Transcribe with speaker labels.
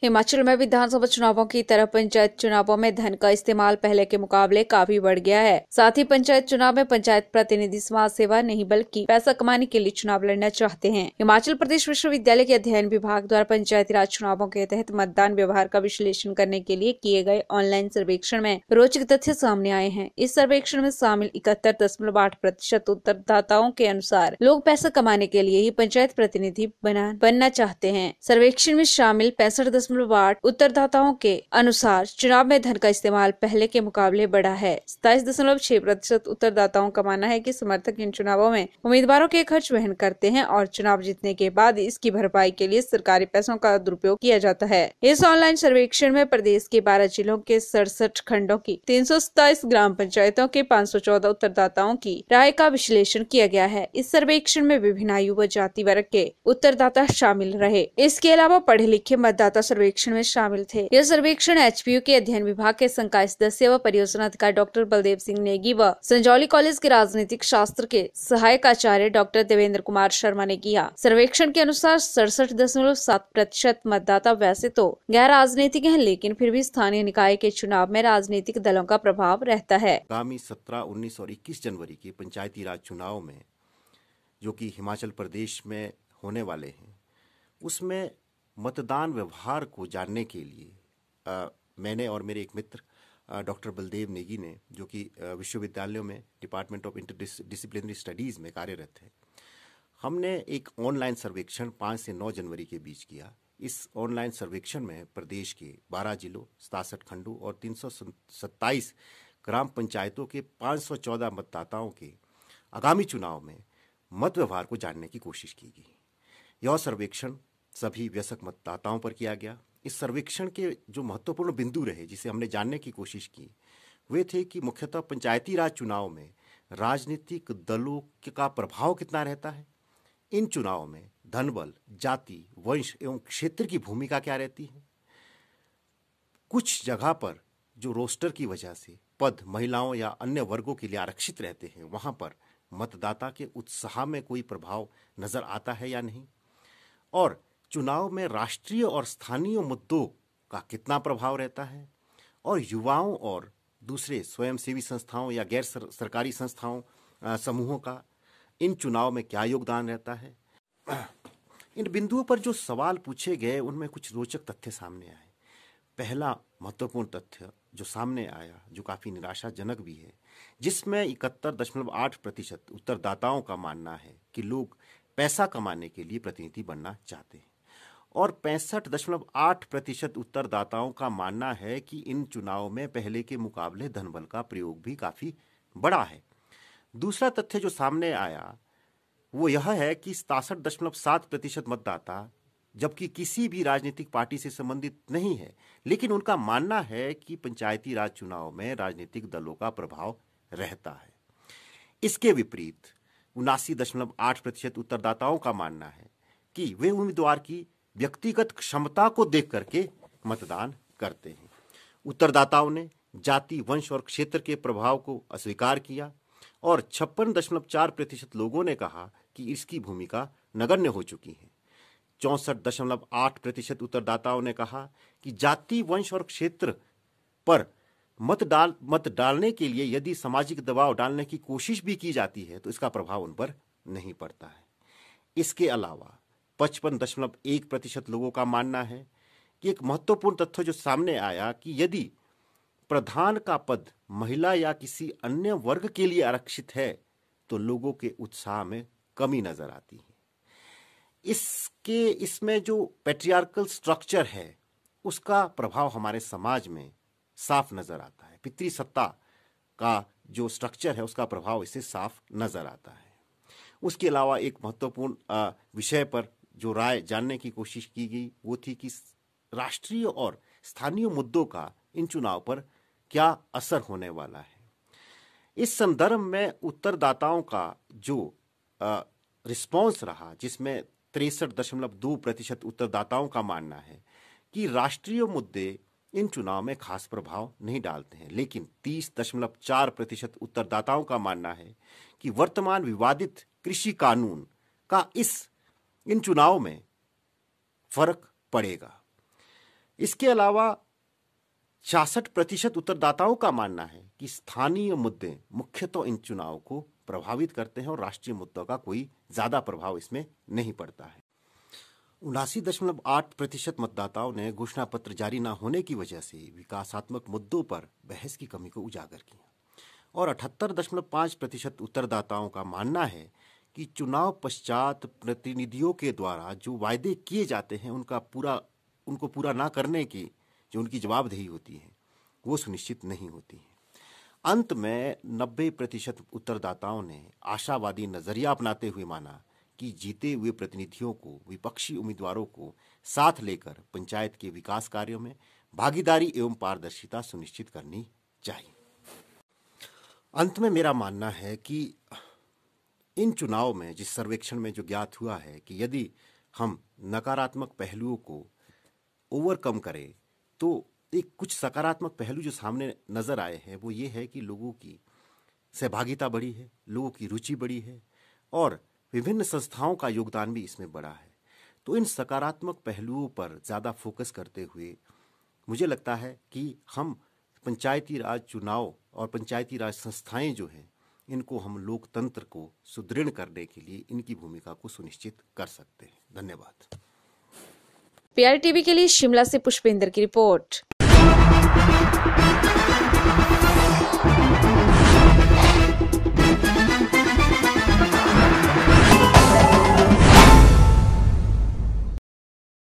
Speaker 1: हिमाचल में विधानसभा चुनावों की तरह पंचायत चुनावों में धन का इस्तेमाल पहले के मुकाबले काफी बढ़ गया है। साथ ही पंचायत चुनाव में पंचायत प्रतिनिधि समाज सेवा नहीं बल्कि पैसा कमाने के लिए चुनाव लड़ना चाहते हैं। हिमाचल प्रदेश विश्वविद्यालय के अध्ययन विभाग द्वारा पंचायती राज चुनावों के तहत मतदान व्यवहार का विश्लेषण करने के लिए किए गए ऑनलाइन सर्वेक्षण में रोचक तथ्य सामने आए हैं। इस सर्वेक्षण में शामिल 71.8% उत्तरदाताओं के अनुसार लोग पैसा कमाने के लिए ही पंचायत प्रतिनिधि बनना चाहते हैं। सर्वेक्षण में शामिल 65.8 उत्तरदाताओं के अनुसार चुनाव में धन का इस्तेमाल पहले के मुकाबले बढ़ा है। 27.6% उत्तरदाताओं का मानना है कि समर्थक इन चुनावों में उम्मीदवारों के खर्च वहन करते हैं और चुनाव जीतने के बाद इसकी भरपाई के लिए सरकारी पैसों का दुरुपयोग किया जाता है। इस ऑनलाइन सर्वेक्षण में प्रदेश के 12 जिलों के 67 खंडों की 327 ग्राम पंचायतों के 514 उत्तरदाताओं की राय का विश्लेषण किया गया है। इस सर्वेक्षण में विभिन्न आयु व जाति वर्ग के उत्तरदाता शामिल रहे। इसके अलावा पढ़े लिखे मतदाता सर्वेक्षण में शामिल थे। यह सर्वेक्षण एचपीयू के अध्ययन विभाग के संकाय सदस्य व परियोजना अधिकारी डॉक्टर बलदेव सिंह नेगी व संजौली कॉलेज के राजनीतिक शास्त्र के सहायक आचार्य डॉक्टर देवेंद्र कुमार शर्मा ने किया। सर्वेक्षण के अनुसार 67.7% मतदाता वैसे तो गैर राजनीतिक हैं, लेकिन फिर भी स्थानीय निकाय के चुनाव में राजनीतिक दलों का प्रभाव रहता है।
Speaker 2: आगामी 17, 19 और 21 जनवरी के पंचायती राज चुनाव में जो कि हिमाचल प्रदेश में होने वाले हैं, उसमें मतदान व्यवहार को जानने के लिए मैंने और मेरे एक मित्र डॉक्टर बलदेव नेगी ने, जो कि विश्वविद्यालयों में डिपार्टमेंट ऑफ इंटरडिसिप्लिनरी स्टडीज़ में कार्यरत है, हमने एक ऑनलाइन सर्वेक्षण 5 से 9 जनवरी के बीच किया। इस ऑनलाइन सर्वेक्षण में प्रदेश के 12 जिलों, 67 खंडों और 327 ग्राम पंचायतों के 514 मतदाताओं के आगामी चुनाव में मत व्यवहार को जानने की कोशिश की गई। यह सर्वेक्षण सभी वयस्क मतदाताओं पर किया गया। इस सर्वेक्षण के जो महत्वपूर्ण बिंदु रहे जिसे हमने जानने की कोशिश की, वे थे कि मुख्यतः पंचायती राज चुनाव में राजनीतिक दलों का प्रभाव कितना रहता है, इन चुनावों में धनबल, जाति, वंश एवं क्षेत्र की भूमिका क्या रहती है। कुछ जगह पर जो रोस्टर की वजह से पद महिलाओं या अन्य वर्गों के लिए आरक्षित रहते हैं, वहां पर मतदाता के उत्साह में कोई प्रभाव नजर आता है या नहीं, और चुनाव में राष्ट्रीय और स्थानीय मुद्दों का कितना प्रभाव रहता है, और युवाओं और दूसरे स्वयंसेवी संस्थाओं या गैर सरकारी संस्थाओं समूहों का इन चुनाव में क्या योगदान रहता है। इन बिंदुओं पर जो सवाल पूछे गए उनमें कुछ रोचक तथ्य सामने आए। पहला महत्वपूर्ण तथ्य जो सामने आया, जो काफ़ी निराशाजनक भी है, जिसमें 71.8% उत्तरदाताओं का मानना है कि लोग पैसा कमाने के लिए प्रतिनिधि बनना चाहते हैं, और 65.8% उत्तरदाताओं का मानना है कि इन चुनाव में पहले के मुकाबले धनबल का प्रयोग भी काफ़ी बड़ा है। दूसरा तथ्य जो सामने आया वो यह है कि 67.7% मतदाता, जबकि किसी भी राजनीतिक पार्टी से संबंधित नहीं है, लेकिन उनका मानना है कि पंचायती राज चुनाव में राजनीतिक दलों का प्रभाव रहता है। इसके विपरीत 79.8% उत्तरदाताओं का मानना है कि वे उम्मीदवार की व्यक्तिगत क्षमता को देख करके मतदान करते हैं। उत्तरदाताओं ने जाति, वंश और क्षेत्र के प्रभाव को अस्वीकार किया, और 56.4% लोगों ने कहा कि इसकी भूमिका नगण्य हो चुकी है। 64.8% उत्तरदाताओं ने कहा कि जाति, वंश और क्षेत्र पर मत डालने के लिए यदि सामाजिक दबाव डालने की कोशिश भी की जाती है तो इसका प्रभाव उन पर नहीं पड़ता है। इसके अलावा 55.1% लोगों का मानना है कि एक महत्वपूर्ण तथ्य जो सामने आया कि यदि प्रधान का पद महिला या किसी अन्य वर्ग के लिए आरक्षित है तो लोगों के उत्साह में कमी नजर आती है। इसमें जो पैट्रियार्कल स्ट्रक्चर है उसका प्रभाव हमारे समाज में साफ नजर आता है। पितृसत्ता का जो स्ट्रक्चर है उसका प्रभाव इससे साफ नजर आता है। उसके अलावा एक महत्वपूर्ण विषय पर जो राय जानने की कोशिश की गई वो थी कि राष्ट्रीय और स्थानीय मुद्दों का इन चुनाव पर क्या असर होने वाला है। इस संदर्भ में उत्तरदाताओं का जो रिस्पॉन्स रहा, जिसमें 63.2% उत्तरदाताओं का मानना है कि राष्ट्रीय मुद्दे इन चुनाव में खास प्रभाव नहीं डालते हैं, लेकिन 30.4% उत्तरदाताओं का मानना है कि वर्तमान विवादित कृषि कानून का इन चुनाव में फर्क पड़ेगा। इसके अलावा 66% उत्तरदाताओं का मानना है कि स्थानीय मुद्दे मुख्यतः इन चुनाव को प्रभावित करते हैं और राष्ट्रीय मुद्दों का कोई ज्यादा प्रभाव इसमें नहीं पड़ता है। 79.8% मतदाताओं ने घोषणा पत्र जारी न होने की वजह से विकासात्मक मुद्दों पर बहस की कमी को उजागर किया और 78.5% उत्तरदाताओं का मानना है कि चुनाव पश्चात प्रतिनिधियों के द्वारा जो वायदे किए जाते हैं उनको पूरा ना करने की जो उनकी जवाबदेही होती है वो सुनिश्चित नहीं होती है। अंत में 90% उत्तरदाताओं ने आशावादी नजरिया अपनाते हुए माना कि जीते हुए प्रतिनिधियों को विपक्षी उम्मीदवारों को साथ लेकर पंचायत के विकास कार्यों में भागीदारी एवं पारदर्शिता सुनिश्चित करनी चाहिए। अंत में मेरा मानना है कि इन चुनाव में जिस सर्वेक्षण में जो ज्ञात हुआ है कि यदि हम नकारात्मक पहलुओं को ओवरकम करें तो एक कुछ सकारात्मक पहलू जो सामने नजर आए हैं वो ये है कि लोगों की सहभागिता बढ़ी है, लोगों की रुचि बढ़ी है और विभिन्न संस्थाओं का योगदान भी इसमें बढ़ा है। तो इन सकारात्मक पहलुओं पर ज़्यादा फोकस करते हुए मुझे लगता है कि हम पंचायती राज चुनाव और पंचायती राज संस्थाएं जो हैं इनको हम लोकतंत्र को सुदृढ़ करने के लिए इनकी भूमिका को सुनिश्चित कर सकते हैं। धन्यवाद।
Speaker 1: PRTV के लिए शिमला से पुष्पेंद्र की रिपोर्ट।